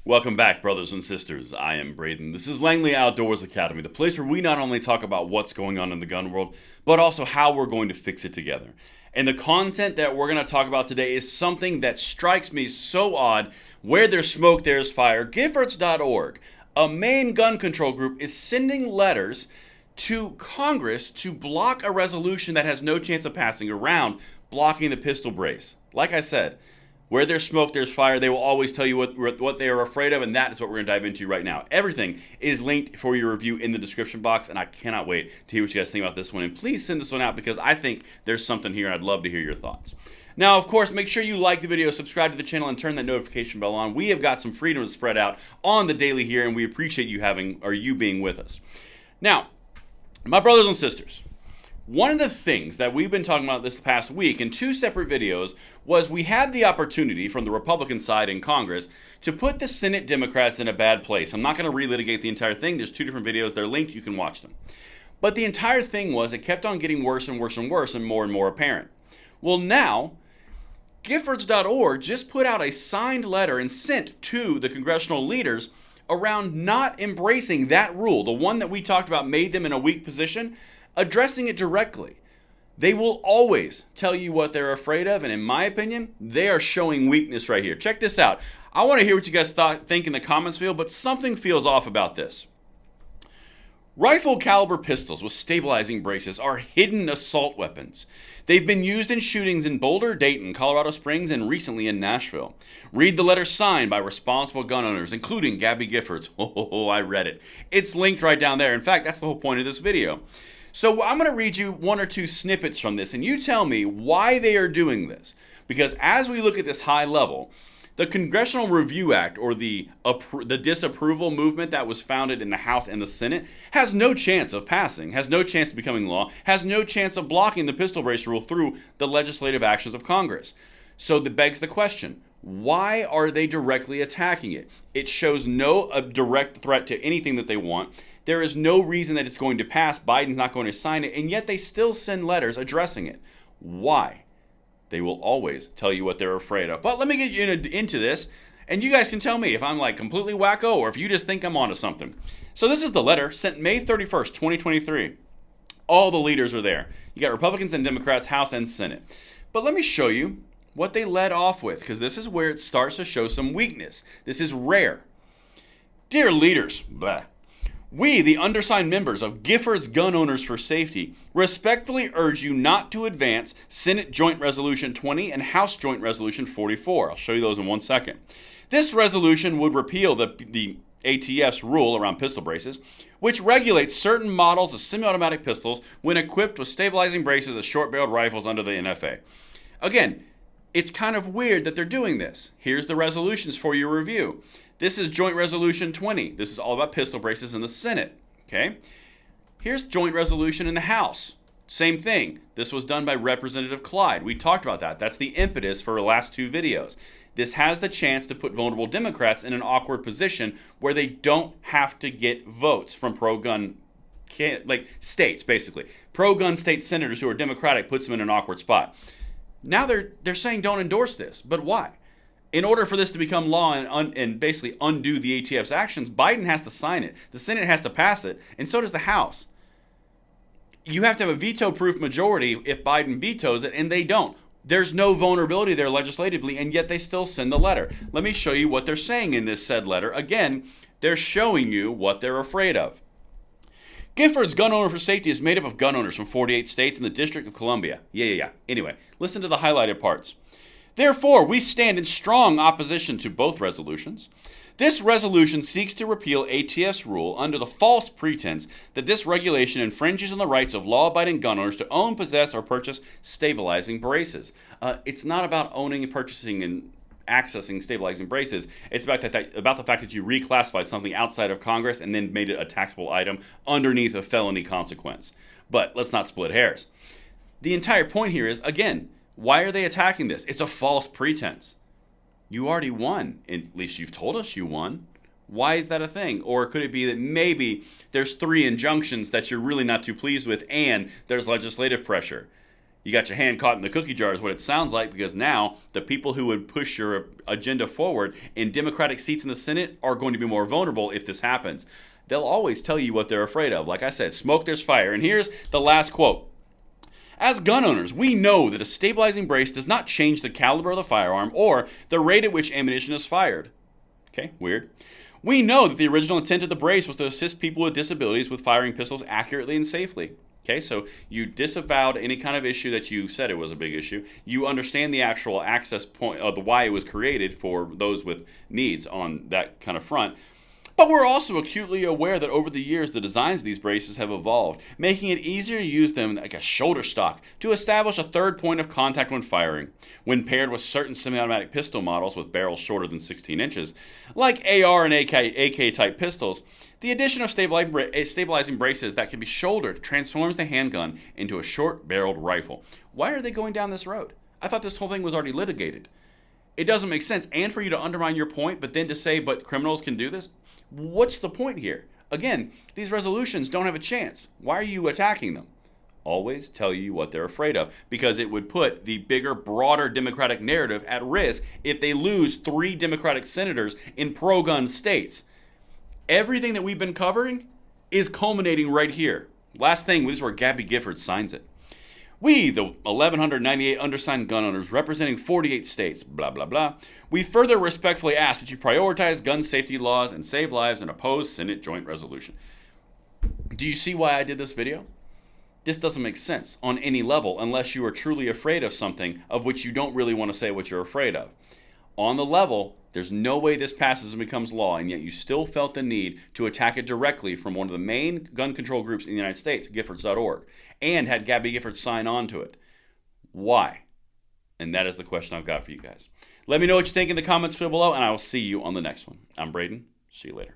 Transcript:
Welcome back, brothers and sisters. I am Braden. This is Langley Outdoors Academy, the place where we not only talk about what's going on in the gun world, but also how we're going to fix it together. And the content that we're going to talk about today is something that strikes me so odd. Where there's smoke, there's fire. Giffords.org, a Maine gun control group, is sending letters to Congress to block a resolution that has no chance of passing around, blocking the pistol brace. Like I said, where there's smoke, there's fire. They will always tell you what they are afraid of, and that is what we're going to dive into right now. Everything is linked for your review in the description box, and I cannot wait to hear what you guys think about this one. And please send this one out because I think there's something here, and I'd love to hear your thoughts. Now, of course, make sure you like the video, subscribe to the channel, and turn that notification bell on. We have got some freedom to spread out on the daily here, and we appreciate you being with us. Now, my brothers and sisters, one of the things that we've been talking about this past week in two separate videos was we had the opportunity from the Republican side in Congress to put the Senate Democrats in a bad place. I'm not going to relitigate the entire thing. There's two different videos. They're linked. You can watch them. But the entire thing was it kept on getting worse and worse and worse and more apparent. Well, now, Giffords.org just put out a signed letter and sent to the congressional leaders around not embracing that rule, the one that we talked about made them in a weak position, addressing it directly. They will always tell you what they're afraid of, and in my opinion, they are showing weakness right here. Check this out. I want to hear what you guys think in the comments field, but something feels off about this. Rifle caliber pistols with stabilizing braces are hidden assault weapons. They've been used in shootings in Boulder, Dayton, Colorado Springs, and recently in Nashville. Read the letter signed by responsible gun owners, including Gabby Gifford. Oh, I read it. It's linked right down there. In fact, that's the whole point of this video. So I'm going to read you one or two snippets from this, and you tell me why they are doing this. Because as we look at this high level, the Congressional Review Act, or the disapproval movement that was founded in the House and the Senate, has no chance of passing, has no chance of becoming law, has no chance of blocking the pistol brace rule through the legislative actions of Congress. So that begs the question, why are they directly attacking it? It shows no direct threat to anything that they want. There is no reason that it's going to pass. Biden's not going to sign it, and yet they still send letters addressing it. Why? They will always tell you what they're afraid of. But let me get you into this, and you guys can tell me if I'm like completely wacko or if you just think I'm onto something. So this is the letter sent May 31st, 2023. All the leaders are there. You got Republicans and Democrats, House and Senate. But let me show you what they led off with, because this is where it starts to show some weakness. This is rare. Dear leaders, blah. We, the undersigned members of Giffords Gun Owners for Safety, respectfully urge you not to advance Senate Joint Resolution 20 and House Joint Resolution 44. I'll show you those in 1 second. This resolution would repeal the ATF's rule around pistol braces, which regulates certain models of semi-automatic pistols when equipped with stabilizing braces as short-barreled rifles under the NFA. Again, it's kind of weird that they're doing this. Here's the resolutions for your review. This is Joint Resolution 20. This is all about pistol braces in the Senate. Okay? Here's Joint Resolution in the House. Same thing. This was done by Representative Clyde. We talked about that. That's the impetus for the last two videos. This has the chance to put vulnerable Democrats in an awkward position where they don't have to get votes from pro-gun states, basically. Pro-gun state senators who are Democratic puts them in an awkward spot. Now they're saying don't endorse this. But why? In order for this to become law and basically undo the ATF's actions, Biden has to sign it. The Senate has to pass it, and so does the House. You have to have a veto-proof majority if Biden vetoes it, and they don't. There's no vulnerability there legislatively, and yet they still send the letter. Let me show you what they're saying in this said letter. Again, they're showing you what they're afraid of. Giffords Gun Owner for Safety is made up of gun owners from 48 states and the District of Columbia. Yeah. Anyway, listen to the highlighted parts. Therefore, we stand in strong opposition to both resolutions. This resolution seeks to repeal ATF's rule under the false pretense that this regulation infringes on the rights of law-abiding gun owners to own, possess, or purchase stabilizing braces. It's not about owning and purchasing and accessing stabilizing braces. It's about the fact that you reclassified something outside of Congress and then made it a taxable item underneath a felony consequence. But let's not split hairs. The entire point here is, again, why are they attacking this? It's a false pretense. You already won. At least you've told us you won. Why is that a thing? Or could it be that maybe there's 3 injunctions that you're really not too pleased with and there's legislative pressure? You got your hand caught in the cookie jar is what it sounds like, because now the people who would push your agenda forward in Democratic seats in the Senate are going to be more vulnerable if this happens. They'll always tell you what they're afraid of. Like I said, smoke, there's fire. And here's the last quote. As gun owners, we know that a stabilizing brace does not change the caliber of the firearm or the rate at which ammunition is fired. Okay, weird. We know that the original intent of the brace was to assist people with disabilities with firing pistols accurately and safely. Okay, so you disavowed any kind of issue that you said it was a big issue. You understand the actual access point of the why it was created for those with needs on that kind of front. But we're also acutely aware that over the years, the designs of these braces have evolved, making it easier to use them like a shoulder stock to establish a third point of contact when firing. When paired with certain semi-automatic pistol models with barrels shorter than 16 inches, like AR and AK type pistols, the addition of stabilizing braces that can be shouldered transforms the handgun into a short-barreled rifle. Why are they going down this road? I thought this whole thing was already litigated. It doesn't make sense. And for you to undermine your point, but then to say, but criminals can do this? What's the point here? Again, these resolutions don't have a chance. Why are you attacking them? Always tell you what they're afraid of, because it would put the bigger, broader Democratic narrative at risk if they lose 3 Democratic senators in pro-gun states. Everything that we've been covering is culminating right here. Last thing, this is where Gabby Gifford signs it. We, the 1,198 undersigned gun owners representing 48 states, blah, blah, blah, we further respectfully ask that you prioritize gun safety laws and save lives and oppose Senate Joint Resolution. Do you see why I did this video? This doesn't make sense on any level unless you are truly afraid of something of which you don't really want to say what you're afraid of. On the level, there's no way this passes and becomes law, and yet you still felt the need to attack it directly from one of the main gun control groups in the United States, Giffords.org, and had Gabby Gifford sign on to it. Why? And that is the question I've got for you guys. Let me know what you think in the comments below, and I will see you on the next one. I'm Braden. See you later.